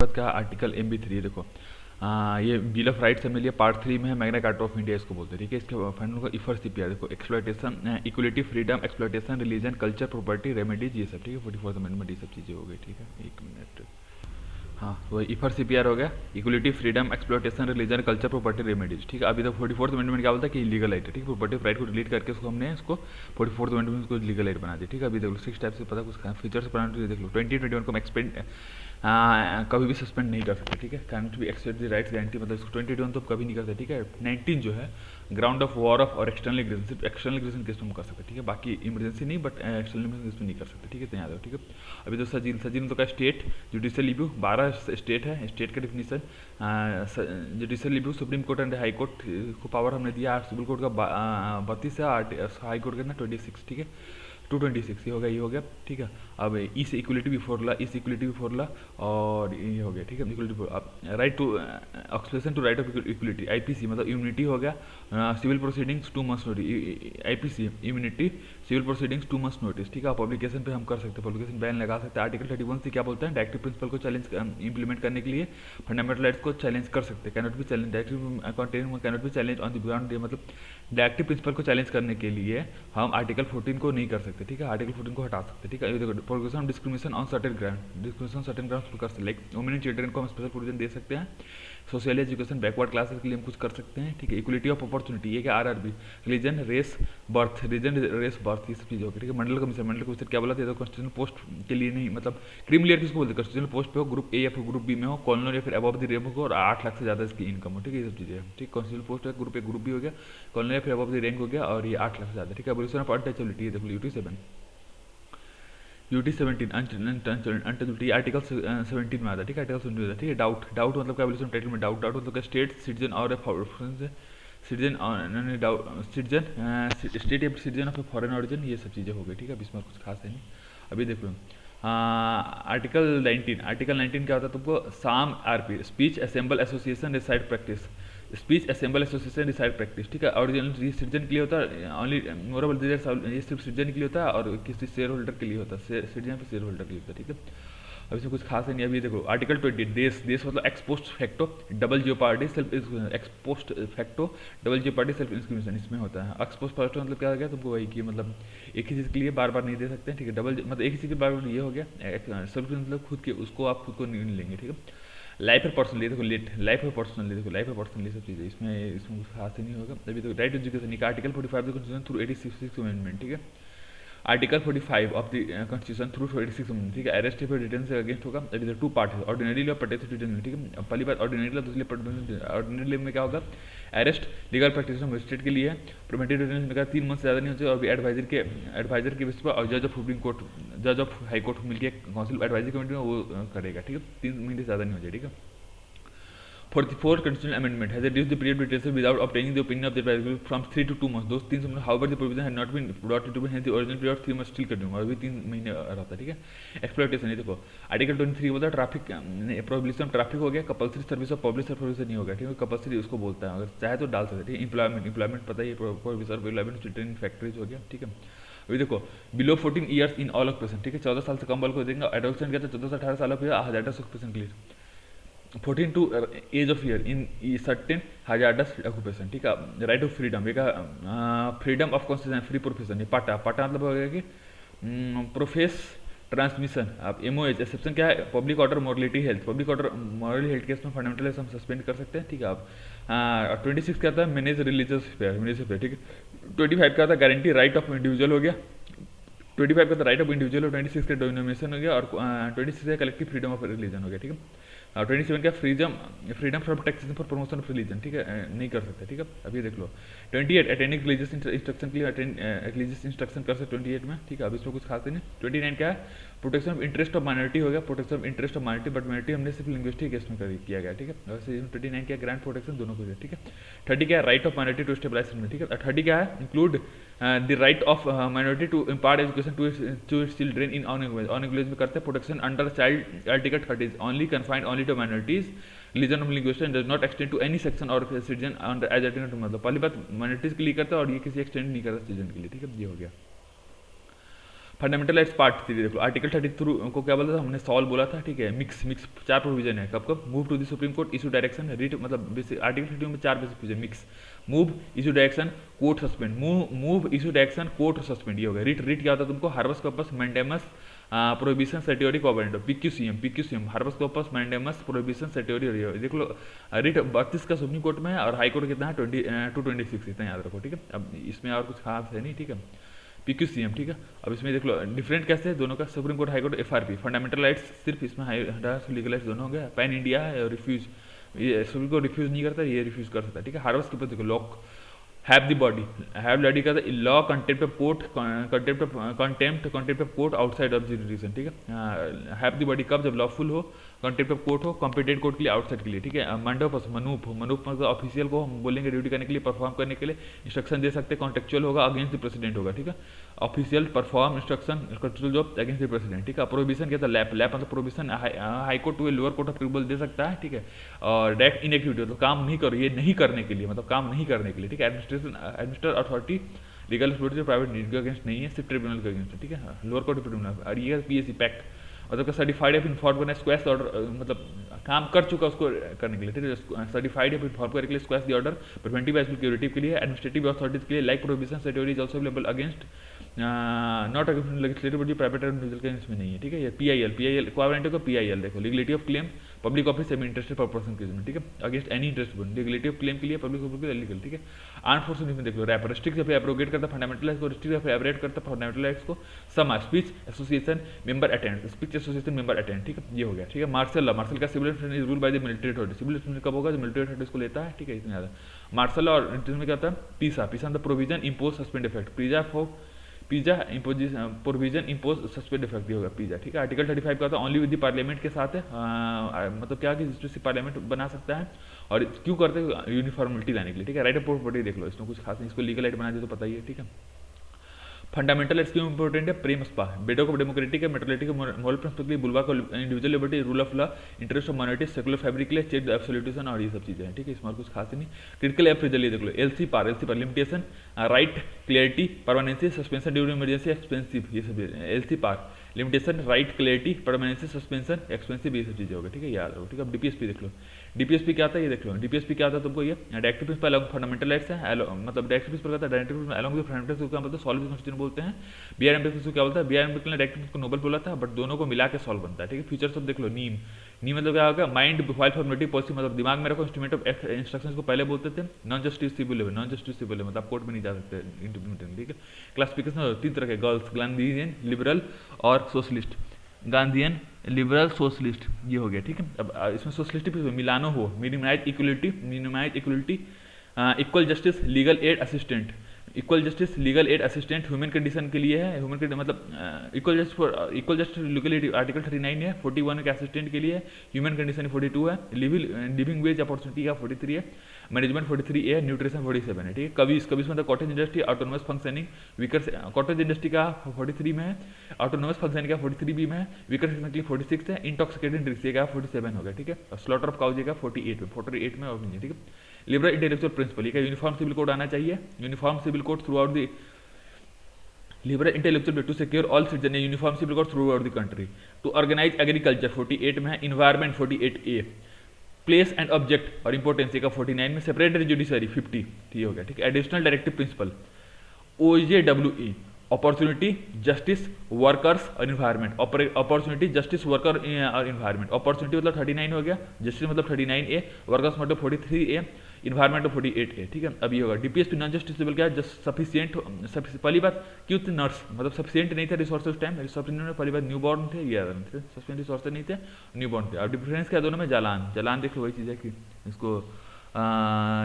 बाद क्या article MB3 देखो, ये बिल ऑफ राइट्स मिल लिया, पार्ट 3 में है मैग्ना कार्टा ऑफ इंडिया इसको बोलते हैं, ठीक है। इसके फाइनल का इफर CPR देखो, exploitation, equality, freedom, exploitation, religion, culture, property, remedies, ये सब, ठीक है। 44th अमेंडमेंट ये सब चीज़ें हो गई, ठीक है। एक मिनट, हाँ तो इफर CPR हो गया, equality, freedom, exploitation, religion, culture, property, remedies, ठीक है। अभी तक 44th अमेंडमेंट क्या बोलता है कि लीगल राइट है, ठीक है। प्रॉपर्टी राइट को डिलीट करके उसको हमने इसको 44th अमेंडमेंट को लीगल राइट बना दिया, ठीक है। अभी देख लो 6 टाइप से पता कुछ फीचर्स बना देख लो। 2021 को हम एक्सपेंड कभी भी सस्पेंड नहीं कर सकते, ठीक है। Can not be except the rights guarantee, मतलब इसको 21 तो कभी नहीं करते, ठीक है। 19 जो है ग्राउंड ऑफ वॉर ऑफ और एक्सटर्नल एग्रेशन, सिर्फ एक्सटर्नल एग्रेशन केस में हम कर सकते हैं, ठीक है। बाकी इमरजेंसी नहीं, बट एक्सटर्नल केस में नहीं कर सकते, ठीक है। तो याद हो, ठीक है। अभी तो सजीन तो का स्टेट जुडिशियल रिव्यू 12 स्टेट है, स्टेट का definition, judicial review supreme court and high court को पावर हमने दिया, सिविल कोर्ट का 32 है, हाई कोर्ट का ना 26, ठीक है। 226 ये हो गया, ठीक है। अब इस इक्वलिटी बिफोर ला, इस इक्वलिटी बिफोर ला, और ये हो गया, ठीक है। Equality right to expression to right of equality, IPC मतलब इम्यूनिटी हो गया, civil proceedings 2 months notice, IPC immunity, civil proceedings 2 months notice, ठीक है। पब्लिकेशन पे हम कर सकते हैं, पब्लिकेशन बैन लगा सकते हैं। आर्टिकल 31 से क्या बोलता है, डायरेक्टिव प्रिंसिपल को चैलेंज इंप्लीमेंट करने के लिए फंडामेंटल राइट्स को चैलेंज कर सकते हैं, cannot be challenge, directive cannot be challenge on the ground, मतलब डायरेक्टिव प्रिंसिपल को चैलेंज करने के लिए हम आर्टिकल 14 को नहीं कर सकते, ठीक है। आर्टिकल 14 को हटा सकते, ठीक है। देखो provision discrimination on certain ground, discrimination certain ground कर सकते, लाइक वुमेन एंड चिल्ड्रन को हम स्पेशल प्रोविजन दे सकते हैं, सोशल एजुकेशन बैकवर्ड क्लासेस के लिए हम कुछ कर सकते हैं, ठीक है। इक्वलिटी ऑफ अपॉर्चुनिटी, ये क्या RRB, religion, race, birth, religion, race, birth, ये सब चीज़ होगी, ठीक है। मंडल कमीशन क्या बोला था, कॉन्स्टिट्यूशनल पोस्ट के लिए नहीं, मतलब क्रीम लेयर किसको बोलते हैं, कॉन्स्टिट्यूशनल पोस्ट पे हो, ग्रुप A या फिर ग्रुप B में हो, कॉलोनर या फिर अबव द रैंक हो और 8 लाख से ज़्यादा इसकी इनकम हो, ठीक है। ये सब चीज़ें, ठीक। कॉन्स्टिट्यूशनल पोस्ट है, ग्रुप A ग्रुप B हो गया, कॉलोनर या फिर अबव द रैंक हो गया, और ये 8 लाख से ज़्यादा, ठीक है। एबोलिशन ऑफ अनटचेबिलिटी, देखो UT17 अनटचेबिलिटी आर्टिकल 17 में आता है, ठीक है। आर्टिकल 17 में आता है, ठीक है। डाउट मतलब क्या, एबोलिशन टाइटल में डाउट मतलब क्या, स्टेट सिटीजन और सिटीजन स्टेट या सिटीजन ऑफ फॉरेन ऑरिजिन, ये सब चीज़ें हो गई, ठीक है। अब इसमें कुछ खास है नहीं। अभी देख लो आर्टिकल 19 क्या होता है तुमको, साम RP, speech assemble association decide practice, speech assemble association decide practice, ठीक है। ओरिजिनल सिटीजन के लिए होता है, ओनली मोरेबल ये सिर्फ सिटीजन के लिए होता है, और किसी शेयर होल्डर के लिए होता है, सिटीजन पे शेयर होल्डर के लिए होता है, ठीक है। अब इसमें कुछ खास है नहीं। अभी देखो आर्टिकल 20, देश मतलब ex post facto double jeopardy self ex post facto double jeopardy self incrimination, इसमें होता है। एक्सपोस्ट फैक्टो मतलब क्या हो गया तुमको, वही कि मतलब एक ही चीज़ के लिए बार बार नहीं दे सकते हैं, ठीक है। डबल मतलब एक ही चीज़ के बार बार ये हो गया, सेल्फ मतलब खुद के उसको आप खुद को नहीं लेंगे, ठीक है। लाइफ है पर्सनली, देखो लाइफ है पर्सनली, देखो लाइफ है पर्सनली, सब चीज़ें इसमें कुछ खास नहीं होगा। अभी तो राइट एजुकेशन का आर्टिकल 45 कॉन्स्टिट्यूशन थ्रू 86 अमेंडमेंट, ठीक है। Article 45 of the constitution through 46 amendment, ठीक है। अरेस्ट या फिर डिटेंशन से अगेंस्ट होगा। अभी 2 पार्ट है, ऑर्डिनरी लॉ, प्रोटेक्टेड डिटेंशन, ठीक है। पहली बात ऑर्डिनरी लॉ, दूसरी ऑर्डिनरी लॉ में क्या होगा, अरेस्ट लीगल प्रैक्टिशनर मजिस्ट्रेट के लिए है, प्रिवेंटिव डिटेंशन में 3 मंथ से ज़्यादा नहीं होते, और भी एडवाइजर के बेस पर, और जज ऑफ सुप्रीम कोर्ट, जज ऑफ हाई कोर्ट मिलकर काउंसिल एडवाइजरी कमेटी में वो करेगा, ठीक है। 3 महीने से ज़्यादा नहीं हो जाए, ठीक है। 44th constitutional amendment has reduced the period between without obtaining the opinion of the advisory group from 3 to 2 months. Those 3 months, however, the provision had not been brought into hence the original period of 3 months still continue, और भी 3 महीने रहता है, ठीक है। Exploitation, ये देखो article 23 बोलता है ट्रैफिक, प्रोहिबिशन ट्रैफिक हो गया, compulsory service of public service नहीं होगा, ठीक है। कंपल्सरी उसको बोलता है, अगर चाहे तो डाल सकते हैं, ठीक है। इंप्लॉयमेंट पता ही है, prohibition of employment children in factories हो गया, ठीक है। अभी देखो below 14 years in all occupation, ठीक है। 14 साल से कम बाल को देंगे। एडोल्सेंट क्या था, 14 से 18 साल का हजार्डस ऑक्यूपेशन के लिए, 14 to age of year in certain hazardous occupation, ठीक है। राइट ऑफ फ्रीडम, एक freedom of constitution free profession, ये पाटा मतलब हो गया कि प्रोफेस ट्रांसमिशन। अब MOH एक्सेप्शन क्या है, public order morality health, public order moral health case में फंडामेंटल हम सस्पेंड कर सकते हैं, ठीक है। अब 26 क्या था, मैनेज रिलीजियस अफेयर, ठीक है। 25 का था गारंटी राइट ऑफ इंडिविजुअल हो गया, 25 का था राइट ऑफ इंडिविजुअल, 26 का डोमिनेशन हो गया, और 26 का कलेक्टिव फ्रीडम ऑफ रिलीजन हो गया, ठीक है। 27 का freedom from taxation for promotion of religion, ठीक है, नहीं कर सकते, ठीक है। अभी देख लो 28 अटेंडिंग रिलीजियस इंस्ट्रक्शन के लिए रिलीजियस इंस्ट्रक्शन कर सकते 28 में, ठीक है। अब इसमें कुछ खास नहीं। 29 क्या है, protection of interest of minority हो गया, protection of interest of minority, but minority हमने सिर्फ लिंग्विस्टिक केस में किया गया, ठीक है। वैसे 29 क्या ग्रैंड प्रोटेक्शन दोनों को, ठीक है। 30 क्या है, right of minority to stabilize, ठीक है। 30 क्या है, include the right of minority to impart education to its children in on language में करते हैं। Protection under child article 30 only confined only to minorities, religion of linguistics does not extend to any section और citizen under age attend, मतलब पहली बात minorities के लिए करता है, और ये किसी एक्सटेंड नहीं करता सिटीजन के लिए, ठीक है। ये हो गया। फंडामेंटल राइट्स पार्ट 3 देखो, आर्टिकल 33 को क्या बोला था हमने, सॉल्व बोला था, ठीक है। मिक्स मिक्स 4 प्रोविजन है, कब कब, move to the Supreme Court, issue direction, writ, मतलब बेसिक आर्टिकल 32 में 4 basic provision, mix, move, issue direction, court suspend, move issue direction, court suspend, ये हो गया। रिट, रिट क्या होता है तुमको, habeas corpus mandamus prohibition certiorari quo warranto, PQCM habeas corpus mandamus prohibition certiorari, देख लो। रिट 32 का सुप्रीम कोर्ट में है और हाई कोर्ट कितना है 226, इतना याद रखो, ठीक है। अब इसमें और कुछ खास है नहीं, ठीक है। पीक्यूसीएम, ठीक है। अब इसमें देख लो डिफरेंट कैसे है दोनों का, supreme court, high court, FRP, fundamental rights सिर्फ इसमें लीगल राइट्स दोनों हो गया। पैन इंडिया है और रिफ्यूज, ये सुप्रीम कोर्ट रिफ्यूज नहीं करता, ये रिफ्यूज कर सकता है, ठीक है। हार्बस के ऊपर देखो, lock, have the body, have body का law contempt of court, contempt of court outside of jurisdiction, ठीक है। हैव द बॉडी कब, जब लॉफुल हो, कंटेम्प्ट ऑफ कोर्ट हो, कॉम्पिटेंट कोर्ट के लिए, आउटसाइड के लिए, ठीक है। मंडोपस, मनूप मतलब ऑफिशियल को हम बोलेंगे ड्यूटी करने के लिए, परफॉर्म करने के लिए इंस्ट्रक्शन दे सकते हैं, कॉन्टेक्चुअल होगा, अगेंस्ट द प्रेसिडेंट होगा, ठीक है। Official perform instruction control job against the president, ठीक है। प्रोहिबिशन क्या था, लैप, लैप मतलब prohibition high court to lower court of tribunal दे सकता है, ठीक है। और डायरेक्ट इनएक्टिविटी मतलब काम नहीं करो, ये नहीं करने के लिए, मतलब काम नहीं करने के लिए, ठीक है। Administrator authority legal authority private need के अगेंस्ट नहीं है, सिर्फ ट्रिब्यूनल के अगेंस्ट है, ठीक है। लोअर कोर्ट ऑफ ट्रिब्यूनल, और ये पीएससी पैक्ट मतलब सर्टिफाइड ऑफ इन्फॉर्म करना, स्क्वैश ऑर्डर मतलब काम कर चुका उसको करने के लिए, ठीक है। सर्टिफाइड ऑफ इन्फॉर्म करने के लिए, squash the order, preventive as curative के लिए, एडमिनिस्ट्रेटिव अथॉरिटीज के लिए, like prohibition certiorari is also available against not against legislative body, private individual के इसमें नहीं है, ठीक है। ये पीआईएल क्वारंटी को पीआईएल देखो, legality of claim public office semi interested person case में, ठीक है। Against any interest legality of claim के लिए पब्लिक ऑफिस लीगल, ठीक है। आर्म फोर्सेस में देख लो, रैप रिस्ट्रिक्ट जब एब्रोगेट करता फंडामेंटल राइट्स को, रिस्ट्रिक्ट जब एब्रोगेट करता फंडामेंटल राइट्स को, some speech association member attend, speech association member attend, ठीक है। ये हो गया, ठीक है। मार्शल लॉ, मार्शल का civil is rule by the military authority, civil कब होगा, जो मिलिट्री अथॉरिटी को लेता है, ठीक है। इतना ज़्यादा मार्शल लॉ में क्या होता है, पीसा, पीसा the provision impose suspend effect, pizza for pizza imposition provision impose suspend effect होगा पिज्जा, ठीक है। आर्टिकल 35 का होता है ओनली विद द पार्लियामेंट के साथ है, मतलब क्या कि जिससे पार्लियामेंट बना सकता है, और क्यों करते हैं, यूनिफॉर्मिटी लाने के लिए, ठीक है। राइट ऑफ प्रॉपर्टी देख लो, इसमें कुछ खास नहीं, इसको लीगल राइट बना दिया तो पता ही है, ठीक है। फंडामेंटल राइट्स क्यों इंपॉर्टेंट है, प्रेम स्पा, बेडो को डेमोक्रेटिक है, मेटोलिटिक मोरल प्रिंसिपल के लिए, बुलवा को individual liberty, rule of law, interest of minority, secular fabric के लिए, चेक द एब्सोल्यूटिज्म और ये सब चीजें हैं, ठीक है। इसमें और कुछ खास नहीं। क्रिटिकल एप्रिजल ये देख लो, एलसी पार limitation, right, clarity, permanency, suspension during emergency, expensive, ये सब एलसी पार limitation, right, clarity, permanency, suspension, expensive, ये सब चीजें होगी, ठीक है। याद रखो, ठीक है। डीपीएसपी देख लो, डीपीएसपी क्या आता है ये देख लो, डीपीएसपी क्या आता है तुमको, ये directive principle along fundamental rights है, मतलब डायरेक्टिव प्रिंसिपल कहता है directive principle along with fundamental rights, क्या मतलब सॉल्व कॉन्स्टिट्यूशन बोलते हैं। बीआर एम्बेडकर क्या बोलता है, बीआर एम्बेडकर ने डायरेक्टिव को नोबल बोला था, बट दोनों को मिला के सॉल्व बनता है, ठीक है। फीचर्स ऑफ देख लो, नीम, नीम मतलब क्या होगा, माइंड फाइल फॉर्मेटिव पॉलिसी, मतलब दिमाग में रखो, इंस्ट्रूमेंट ऑफ इंस्ट्रक्शंस को पहले बोलते थे। नॉन जस्टिसबल, नॉन जस्टिसबल मतलब कोर्ट में नहीं जा सकते इंप्लीमेंटेशन, ठीक है। क्लासिफिकेशन 3 तरह के, गर्ल्स, गांधीयन, लिबरल और सोशलिस्ट, गांधीयन, लिबरल, सोशलिस्ट, ये हो गया, ठीक है। अब इसमें सोशलिस्ट भी मिलानो हो, minimize equality, equal justice, legal aid assistant, equal justice legal aid assistant human condition के लिए है, ह्यूमन कंडीशन मतलब equal justice legal aid article 39 है, 41 के असिस्टेंट के लिए है, ह्यूमन कंडीशन 42 है, लिविंग वेज अपॉर्चुनिटी का 43 है, मैनेजमेंट 43 है, न्यूट्रिशन 47 है, ठीक है। कवीज मतलब cottage industry, autonomous functioning, weaker cottage industry का 43 में है, ऑटोनोमस फंक्शनिंग का 43 भी में है, वीकर सेक्शन के लिए 46 है, इंटॉक्सिकेटिंग ड्रिंक्स का 47 हो गया, ठीक है। स्लॉटर ऑफ काउज का 48 में और नहीं है, ठीक है। लिबरल इंटेलेक्चुअल प्रिंसिपल, ये यूनिफॉर्म सिविल कोड आना चाहिए, uniform civil code throughout the liberal intellectual to secure all citizen, uniform civil code throughout the country, to organize agriculture 48 में है, environment 48A, place and object और importance का 49 में, सेपरेटरी judiciary 50, ठीक हो गया, ठीक है। Additional directive principle OJWE, opportunity, justice, workers और इन्वायरमेंट, अपॉर्चुनिटी, जस्टिस, वर्कर और इन्वायरमेंट, अपॉर्चुनिटी मतलब 39 हो गया, जस्टिस मतलब 39A, वर्कर्स मतलब 43A, इन्वायरमेंट 48A, ठीक है। अब ये होगा डीपीएसपी नॉन जस्टिसेबल क्या है, जस्ट सफिशिएंट, पहली बात क्यों थे नर्स, मतलब सफिशिएंट नहीं थे रिसोर्सेज टाइम, सफिशिएंट में पहली बात न्यू बॉर्न थे, ये सफिशिएंट रिसोर्सेज नहीं थे, न्यू बॉर्न थे। अब डिफरेंस क्या दोनों में, जालान देख लो, वही चीज़ है कि इसको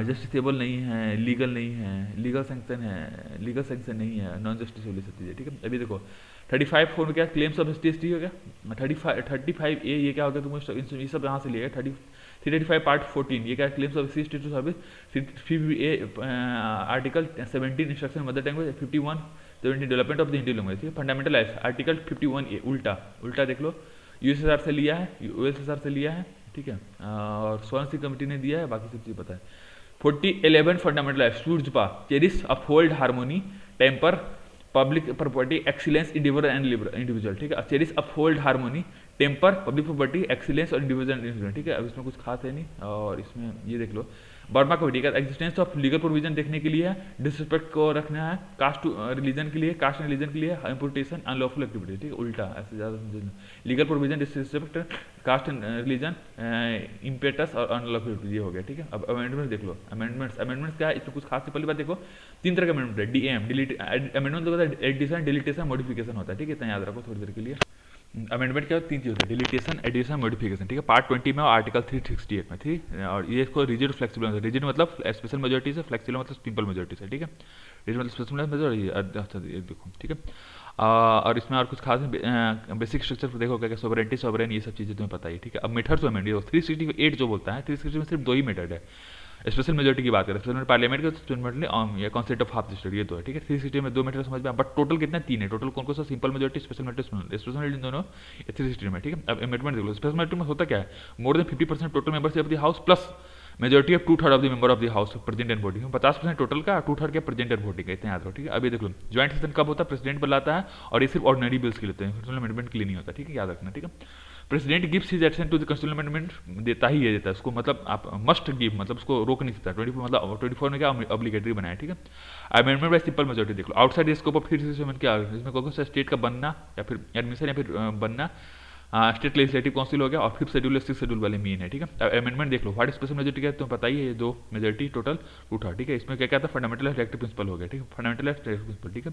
जस्टिसेबल नहीं है, लीगल नहीं है, लीगल सैंक्शन नहीं है, नॉन जस्टिसेबल सब चीज़ें, ठीक है। अभी देखो 35(4) में क्या क्लेम्स ऑफ एसटी हो गया, 35A ये क्या हो गया, तुमको ये सब यहाँ से लिया 335 पार्ट 14 ये क्या claims of ST to service, 50A article 17 instruction mother language, 51 development of the Hindi language, ठीक है। फंडामेंटल राइट्स आर्टिकल 51A उल्टा देख लो, यूएसएसआर से लिया है, यूएसएसआर से लिया है, ठीक है, और स्वर्ण कमेटी ने दिया है, बाकी सब चीज़ पता है। 4011 फंडामेंटल राइट्स, सूर्जपा, cherish, uphold harmony, temper, public property excellence individual, ठीक है। Cherish uphold harmony, temper, public property excellence और इंडिविजुअल, ठीक है। अब इसमें कुछ खास है नहीं, और इसमें ये देख लो बर्मा को, ठीक है। एग्जिस्टेंस ऑफ लीगल प्रोविजन देखने के लिए है, डिसरिस्पेक्ट को रखना है, कास्ट रिलीजन के लिए, कास्ट रिलीजन के लिए, इंपोर्टेशन अनलॉफुल एक्टिविटी, ठीक है। उल्टा ऐसे ज़्यादा legal provision, disrespect, caste religion, impetus और अनलॉफुल एक्टिविटी, ये हो गया, ठीक है। अब अमेंडमेंट देख लो। अमेंडमेंट्स क्या है, इसमें कुछ खास से पहली बात देखो, 3 तरह का अमेंडमेंट है, डीएम डिलीट अमेंडमेंट होता है, एडिशन डिलीटेशन मॉडिफिकेशन होता है, ठीक है। इतना याद रखो थोड़ी देर के लिए। अमेंडमेंट क्या 3 चीज़ होती है, डिलीटेशन, एडिशन, मॉडिफिकेशन, ठीक है। पार्ट 20 में और आर्टिकल 368 में थी। और ये इसको रिजिड फ्लेक्सिबल, रिजिड मतलब स्पेशल मेजोरिटी से, फ्लेक्सिबल मतलब सिंपल मेजोरिटी से, ठीक है। रिजिड मतलब स्पेशल मेजोरिटी, देखो, ठीक है। और इसमें और कुछ खास बेसिक स्ट्रक्चर देखो क्या, सोवरेंटी, सोवरेन, ये सब चीज़ें तुम्हें पता ही, ठीक है। अब मेथड्स अमेंड 368 जो बोलता है, 368 में सिर्फ 2 ही मेथड है। स्पेशल मेजोरिटी की बात करें, स्पेशल पार्लियामेंट का कॉन्सेप्ट ऑफ हाफ स्टेट, ये तो है, ठीक है। 360 में 2 मेथड समझ में, बट टोटल कितना 3 है टोटल, कौन कौन सा, simple majority, special majority, special majority दोनों 360 में, ठीक है। अब अमेंडमेंट देख लो, स्पेशल मेजोरिटी में होता क्या है, more than 50% total membership of the house plus majority of 2/3 of the member of the house present and voting, 50% total का, 2/3 के प्रेजेंट एंड वोटिंग का, इतना याद रखो, ठीक है। अभी देख लो ज्वाइंट सेशन कब होता है, प्रेसिडेंट बुलाता है, और ये सिर्फ ऑर्डिनरी बिल्स के लिए होते हैं, अमेंडमेंट के लिए नहीं होता, ठीक है, याद रखना, ठीक है। President gives his assent to the constitutional amendment, देता ही है, देता है उसको, मतलब आप मस्ट गिव, मतलब उसको रोक नहीं सकता। 24 मतलब 24 में क्या ऑब्लिगेटरी बनाया, ठीक है। अमेंडमेंट बाय सिंपल मेजोरिटी देख लो, आउटसाइड स्कोप ऑफ 367 क्या, इसमें कौन सा स्टेट का बनना या फिर एडमिशन या फिर बनना, स्टेट लेजिस्लेटिव काउंसिल हो गया, और 5th शेड्यूल 6th शेड्यूल वाले मेन है, ठीक है। अमेंडमेंट देख लो, व्हाट स्पेशल मेजोरिटी क्या है तुम्हें पता ही है, ये 2 मेजोरिटी टोटल 2/3, ठीक है। इसमें क्या क्या था, फंडामेंटल इलेक्टिव प्रिंसिपल हो गया, ठीक है, फंडामेंटल इलेक्टिव प्रिंसिपल, ठीक है।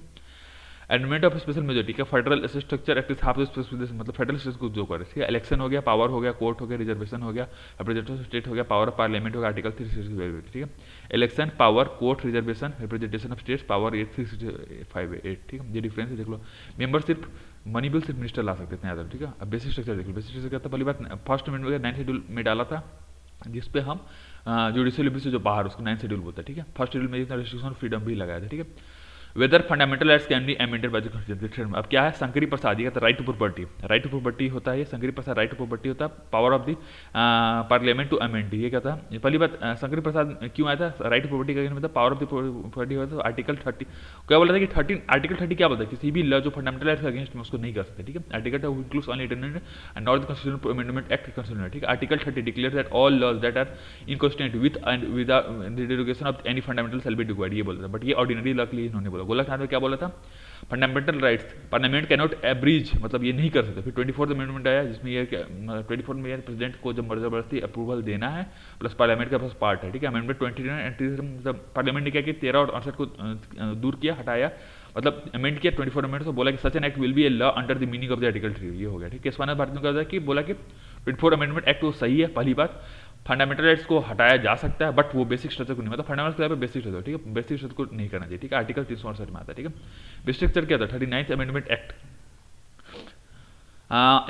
एडमेंट ऑफ स्पेशल मेजोरिटी का फेडरल स्ट्रक्चर एक्ट हाफ मतलब फेडरल स्टेट को जो करे, ठीक है। इलेक्शन हो गया, पावर हो गया, कोर्ट हो गया, रिजर्वेशन हो गया, रिप्रेजेंटेटिव स्टेट हो गया, पावर ऑफ पार्लियामेंट हो गया, आर्टिकल 368, ठीक है। Election, power, court, reservation, representation of states, power 368, ठीक है। ये डिफरेंस है देख लो। मेंबर सिर्फ मनी बिल सिर्फ मिनिस्टर ला सकते हैं, याद रखो, ठीक है। अब बेसिक स्ट्रक्चर देख लो, बेसिक स्ट्रक्चर क्या था, पहली बात फर्स्ट अमेंडमेंट 9th शेड्यूल में डाला था, जिसपे हम जुडिशियल से जो बाहर, उसको 9th शेड्यूल बोलता है, ठीक है। फर्स्ट शेड्यूल में इतना रिस्ट्रिक्शन फ्रीडम भी लगाया था, ठीक है। Whether fundamental rights can be amended by the constitution. अब क्या है, शंकरी प्रसाद का right to property, right to property होता है, Shankari Prasad right to property होता है, power of the parliament to amend, ये क्या था, पहली बात शंकरी प्रसाद क्यों आया था, राइट टू प्रॉपर्टी का मतलब पावर ऑफ द प्रॉपर्टी होता है। आर्टिकल 30 क्या बोला था कि 13 आर्टिकल 30 क्या बोलता है, किसी भी लॉ जो फंडामेंटल राइट्स के अगेंस्ट में उसको नहीं कर सकते, ठीक है। Article includes only internet and not the constitutional amendment act concern, ठीक है। Article 30 declare that all laws that are inconsistent with and without the derogation of any fundamental shall be required, ये बोला था। बट ये ordinary law के लिए इन्होंने बोला। गोलक नाथ में क्या बोला था, fundamental rights Parliament can not abridge, मतलब ये नहीं कर सकते। फिर 24th अमेंडमेंट आया, जिसमें ये 24 में प्रेसिडेंट को जब जबरदस्ती अप्रूवल देना है, प्लस पार्लियामेंट का पास पार्ट है, ठीक है। अमेंडमेंट 29 मतलब पार्लियामेंट ने क्या किया, 13 और 68 को दूर किया, हटाया, मतलब अमेंड किया 24 अमेंडमेंट को, बोला कि such an act will be a law under the meaning of the article 3, ये हो गया, ठीक है। केशवानंद भारती ने कहा कि बोला कि 24 अमेंडमेंट एक्ट वो सही है, पहली बात फंडामेंटल राइट्स को हटाया जा सकता है, बट वो बेसिक स्ट्रक्चर को नहीं, मतलब फंडामेंटल बेसिक स्ट्रक्चर, ठीक है, बेसिक स्ट्रक्चर को नहीं करना चाहिए, ठीक है। आर्टिकल 368 में आता है, ठीक है। बेसिक स्ट्रक्चर क्या था, 39th amendment act,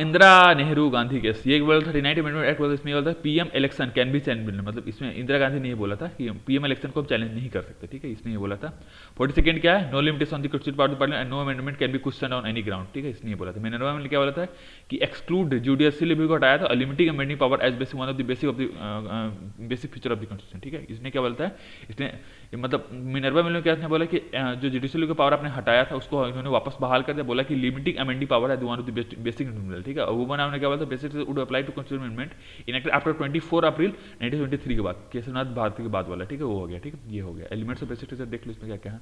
Indira Nehru Gandhi case, ये बोला 39th अमेंडमेंट एक्ट बोला, इसमें बोलता है PM election can be challenge, मतलब इसमें इंदिरा गांधी ने ये बोला था कि पीएम इलेक्शन को हम चैलेंज नहीं कर सकते, ठीक है, इसने ये बोला था। 42nd क्या है, no limitation on the constitution power of parliament and no amendment can be question on any ground, ठीक है, इसने ये बोला था। मैंने अमेंडमेंट क्या बोला था कि एक्सक्लूड जुडिशियल रिव्यू को हटाया था, limiting amending power as basic one of the basic feature of the constitution, ठीक है। इसने क्या बोलता है, इसने मतलब मिनर्वा मिल में क्या बोला कि जो जुडिशियल का पावर आपने हटाया था उसको इन्होंने वापस बहाल कर दिया, बोला कि लिमिटिंग अमेंडिंग पावर है वन ऑफ द बेसिक, ठीक है। वो बनाम ने क्या बोला था, basic would apply to constitution amendment enacted after 24 April 1923 के बाद, केशवनाथ भारती के बाद वाला, ठीक है, वो हो गया, ठीक है, ये हो गया। एलिमेंट्स ऑफ बेसिक स्ट्रक्चर देख लो, इसमें क्या क्या है,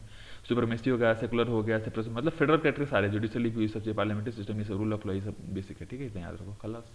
सुपरमेसी हो गया, सेकुलर हो गया, मतलब फेडरल कैरेक्टर सारे, जुडिशियल, पार्लियामेंट्री सिस्टम, ये सब रूल ऑफ लॉ, ये सब बेसिक है, ठीक है, इतना याद रखो, खलास।